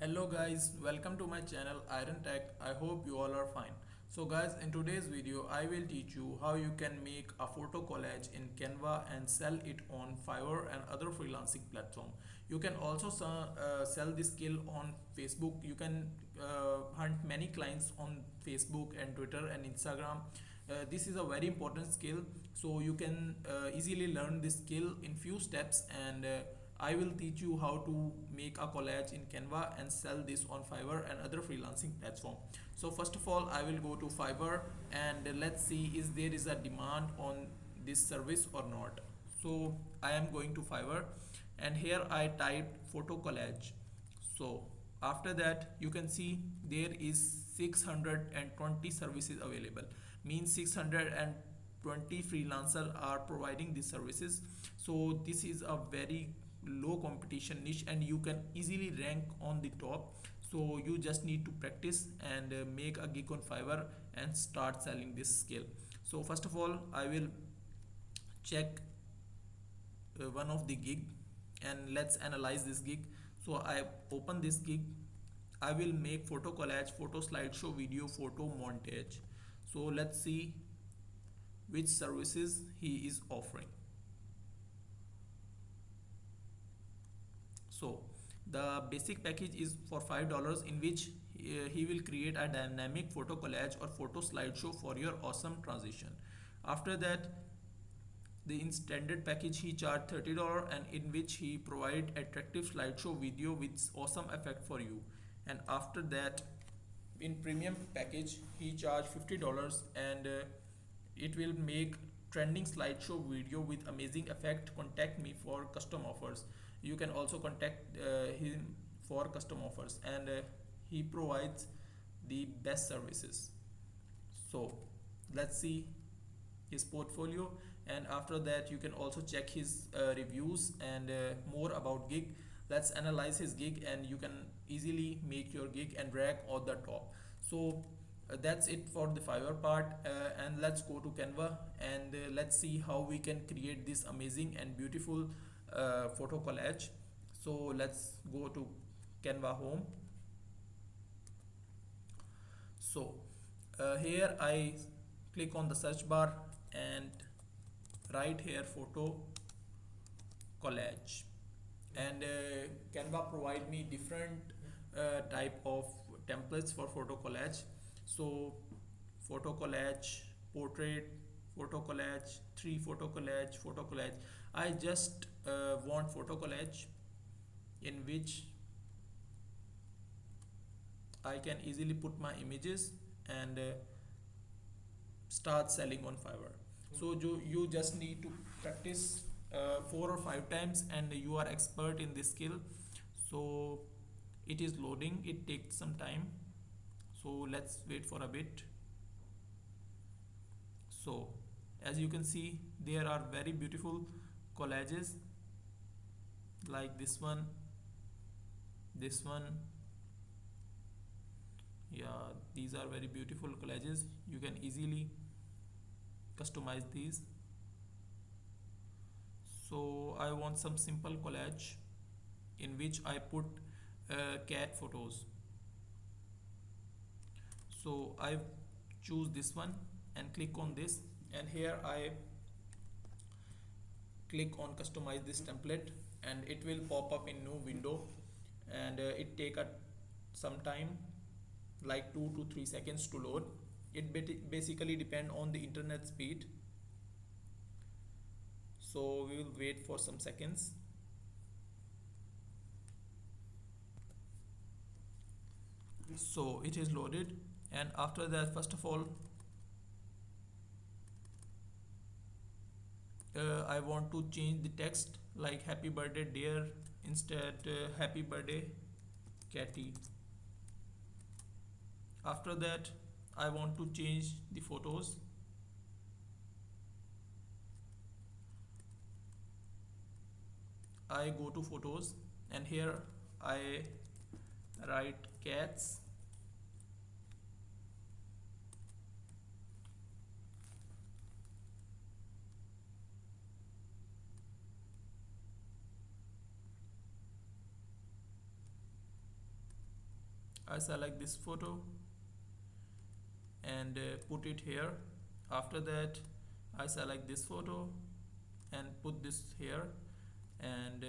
Hello guys, welcome to my channel Iron Tech. I hope you all are fine. So guys, in today's video I will teach you how you can make a photo collage in Canva and sell it on Fiverr and other freelancing platform. You can also sell this skill on Facebook. You can hunt many clients on Facebook and Twitter and Instagram. This is a very important skill, so you can easily learn this skill in few steps, and I will teach you how to make a collage in Canva and sell this on Fiverr and other freelancing platform. So first of all, I will go to Fiverr and let's see is there is a demand on this service or not. So I am going to Fiverr and here I typed photo collage. So after that you can see there is 620 services available, means 620 freelancers are providing these services. So this is a very low competition niche and you can easily rank on the top. So you just need to practice and make a gig on Fiverr and start selling this skill. So first of all I will check one of the gig and let's analyze this gig. So I open this gig. I will make photo collage, photo slideshow, video, photo montage. So let's see which services he is offering. So the basic package is for $5, in which he will create a dynamic photo collage or photo slideshow for your awesome transition. After that, the in standard package he charged $30, and in which he provide attractive slideshow video with awesome effect for you. And after that, in premium package he charged $50, and it will make trending slideshow video with amazing effect. Contact me for custom offers. You can also contact him for custom offers, and he provides the best services. So let's see his portfolio, and after that you can also check his reviews and more about gig. Let's analyze his gig and you can easily make your gig and rank on the top. So that's it for the Fiverr part, and let's go to Canva and let's see how we can create this amazing and beautiful photo collage. So let's go to Canva home. So here I click on the search bar and write here photo collage, and Canva provide me different type of templates for photo collage. So photo collage, portrait, photo collage, 3 photo collage, photo collage. I just want photo collage in which I can easily put my images and start selling on Fiverr. So you just need to practice 4 or 5 times and you are expert in this skill. So it is loading, it takes some time, so let's wait for a bit. So as you can see there are very beautiful collages like this one, this one. Yeah, these are very beautiful collages. You can easily customize these. So I want some simple collage in which I put cat photos. So I choose this one and click on this, and here I click on customize this template, and it will pop up in new window, and it take some time, like 2 to 3 seconds to load. It basically depend on the internet speed, so we will wait for some seconds. So it is loaded, and after that first of all I want to change the text, like happy birthday dear, instead happy birthday Catty. After that I want to change the photos. I go to photos and here I write cats. I select this photo and put it here. After that I select this photo and put this here, and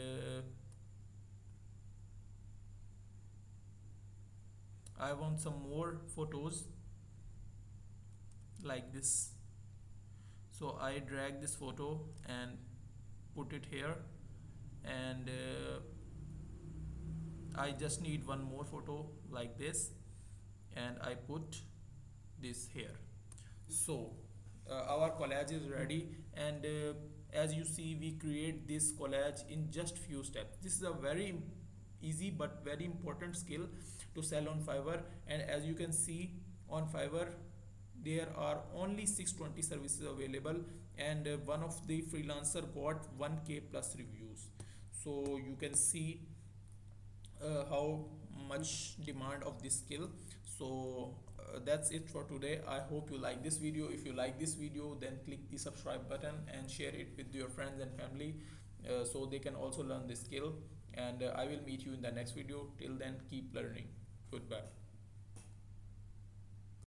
I want some more photos like this. So I drag this photo and put it here, and I just need one more photo like this, and I put this here. So our collage is ready, and as you see, we create this collage in just few steps. This is a very easy but very important skill to sell on Fiverr. And as you can see on Fiverr, there are only 620 services available, and one of the freelancer got 1k plus reviews. So you can see how much demand of this skill. So that's it for today. I hope you like this video. If you like this video, then click the subscribe button and share it with your friends and family, so they can also learn this skill. And I will meet you in the next video. Till then, keep learning. Goodbye.